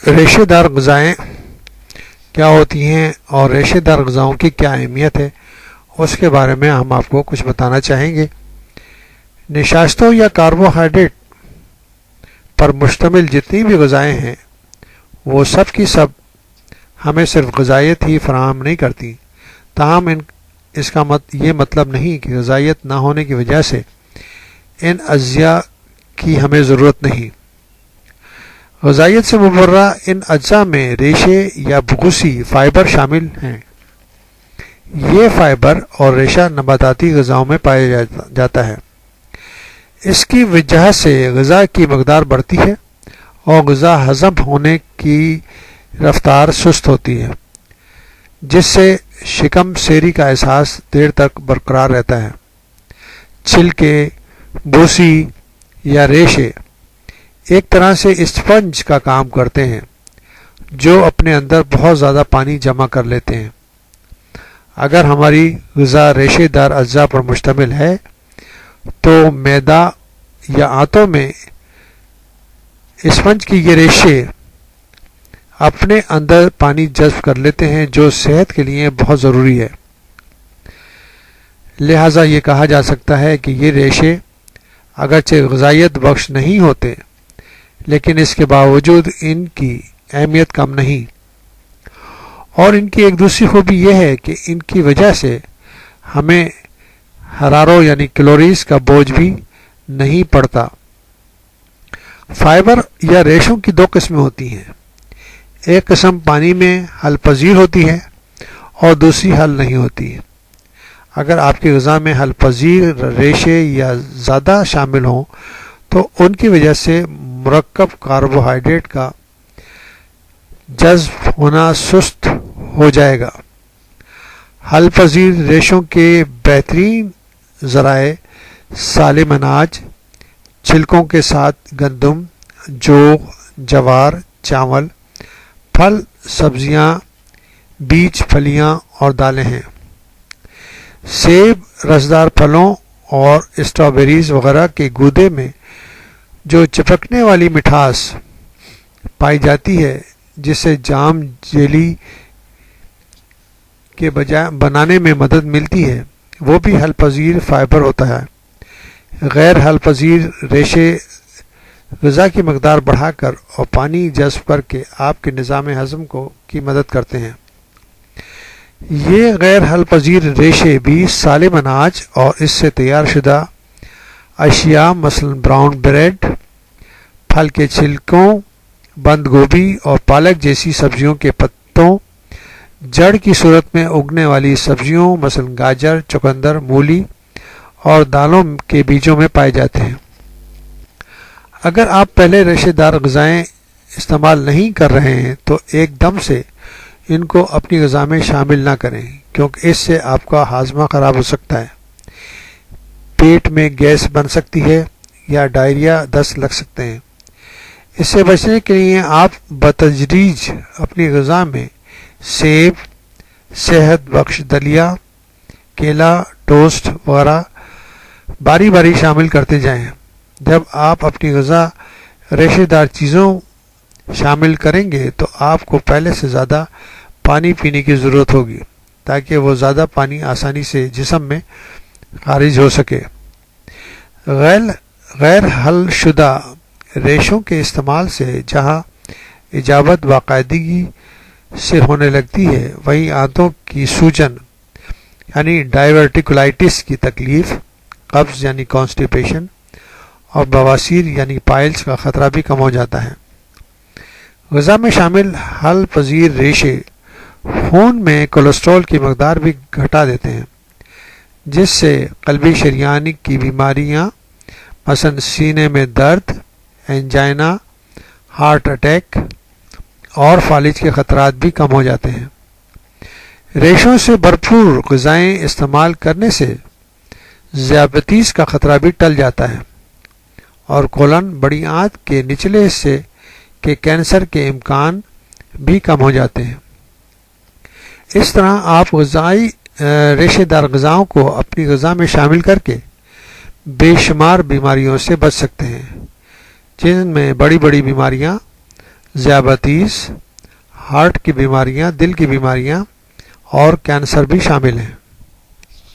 ریشے دار غذائیں کیا ہوتی ہیں اور ریشے دار غذاؤں کی کیا اہمیت ہے، اس کے بارے میں ہم آپ کو کچھ بتانا چاہیں گے۔ نشاستوں یا کاربوہائیڈریٹ پر مشتمل جتنی بھی غذائیں ہیں وہ سب کی سب ہمیں صرف غذائیت ہی فراہم نہیں کرتی، تاہم اس کا یہ مطلب نہیں کہ غذائیت نہ ہونے کی وجہ سے ان اجزاء کی ہمیں ضرورت نہیں۔ غذائیت سے مبرہ ان اجزاء میں ریشے یا بھوسی فائبر شامل ہیں۔ یہ فائبر اور ریشہ نباتاتی غذاؤں میں پایا جاتا ہے۔ اس کی وجہ سے غذا کی مقدار بڑھتی ہے اور غذا ہضم ہونے کی رفتار سست ہوتی ہے، جس سے شکم سیری کا احساس دیر تک برقرار رہتا ہے۔ چھلکے، بھوسی یا ریشے ایک طرح سے اسپنج کا کام کرتے ہیں جو اپنے اندر بہت زیادہ پانی جمع کر لیتے ہیں۔ اگر ہماری غذا ریشے دار اجزاء پر مشتمل ہے تو معدہ یا آنتوں میں اسپنج کی یہ ریشے اپنے اندر پانی جذب کر لیتے ہیں جو صحت کے لیے بہت ضروری ہے۔ لہٰذا یہ کہا جا سکتا ہے کہ یہ ریشے اگرچہ غذائیت بخش نہیں ہوتے لیکن اس کے باوجود ان کی اہمیت کم نہیں، اور ان کی ایک دوسری خوبی یہ ہے کہ ان کی وجہ سے ہمیں حراروں یعنی کیلوریز کا بوجھ بھی نہیں پڑتا۔ فائبر یا ریشوں کی دو قسمیں ہوتی ہیں، ایک قسم پانی میں حل پذیر ہوتی ہے اور دوسری حل نہیں ہوتی۔ اگر آپ کی غذا میں حل پذیر ریشے یا زیادہ شامل ہوں تو ان کی وجہ سے مرکب کاربوہائیڈریٹ کا جذب ہونا سست ہو جائے گا۔ حل پذیر ریشوں کے بہترین ذرائع سالم اناج، چھلکوں کے ساتھ گندم، جو، جوار، چاول، پھل، سبزیاں، بیج، پھلیاں اور دالیں ہیں۔ سیب، رسدار پھلوں اور اسٹرابیریز وغیرہ کے گودے میں جو چپکنے والی مٹھاس پائی جاتی ہے جس سے جام جیلی کے بجائے بنانے میں مدد ملتی ہے، وہ بھی حل پذیر فائبر ہوتا ہے۔ غیر حل پذیر ریشے غذا کی مقدار بڑھا کر اور پانی جذب کر کے آپ کے نظام ہضم کی مدد کرتے ہیں۔ یہ غیر حل پذیر ریشے بھی سالم اناج اور اس سے تیار شدہ اشیاء مثلا براؤن بریڈ، پھل کے چھلکوں، بند گوبھی اور پالک جیسی سبزیوں کے پتوں، جڑ کی صورت میں اگنے والی سبزیوں مثلا گاجر، چقندر، مولی اور دالوں کے بیجوں میں پائے جاتے ہیں۔ اگر آپ پہلے ریشے دار غذائیں استعمال نہیں کر رہے ہیں تو ایک دم سے ان کو اپنی غذا میں شامل نہ کریں، کیونکہ اس سے آپ کا ہاضمہ خراب ہو سکتا ہے، پیٹ میں گیس بن سکتی ہے یا ڈائریا، دست لگ سکتے ہیں۔ اس سے بچنے کے لیے آپ بتدریج اپنی غذا میں سیب، صحت بخش دلیا، کیلا، ٹوسٹ وغیرہ باری باری شامل کرتے جائیں۔ جب آپ اپنی غذا ریشے دار چیزوں شامل کریں گے تو آپ کو پہلے سے زیادہ پانی پینے کی ضرورت ہوگی تاکہ وہ زیادہ پانی آسانی سے جسم میں خارج ہو سکے۔ غیر حل شدہ ریشوں کے استعمال سے جہاں اجابت باقاعدگی سے ہونے لگتی ہے، وہیں آنتوں کی سوجن یعنی ڈائیورٹیکولائٹس کی تکلیف، قبض یعنی کانسٹیپیشن اور بواسیر یعنی پائلز کا خطرہ بھی کم ہو جاتا ہے۔ غذا میں شامل حل پذیر ریشے خون میں کولیسٹرول کی مقدار بھی گھٹا دیتے ہیں، جس سے قلبی شریان کی بیماریاں مثلا سینے میں درد، انجائنا، ہارٹ اٹیک اور فالج کے خطرات بھی کم ہو جاتے ہیں۔ ریشوں سے بھرپور غذائیں استعمال کرنے سے ذیابیطس کا خطرہ بھی ٹل جاتا ہے اور کولن بڑی آنت کے نچلے حصے کے کینسر کے امکان بھی کم ہو جاتے ہیں۔ اس طرح آپ ریشے دار غذاؤں کو اپنی غذا میں شامل کر کے بے شمار بیماریوں سے بچ سکتے ہیں، جن میں بڑی بڑی بیماریاں ذیابیطس، ہارٹ کی بیماریاں، دل کی بیماریاں اور کینسر بھی شامل ہیں۔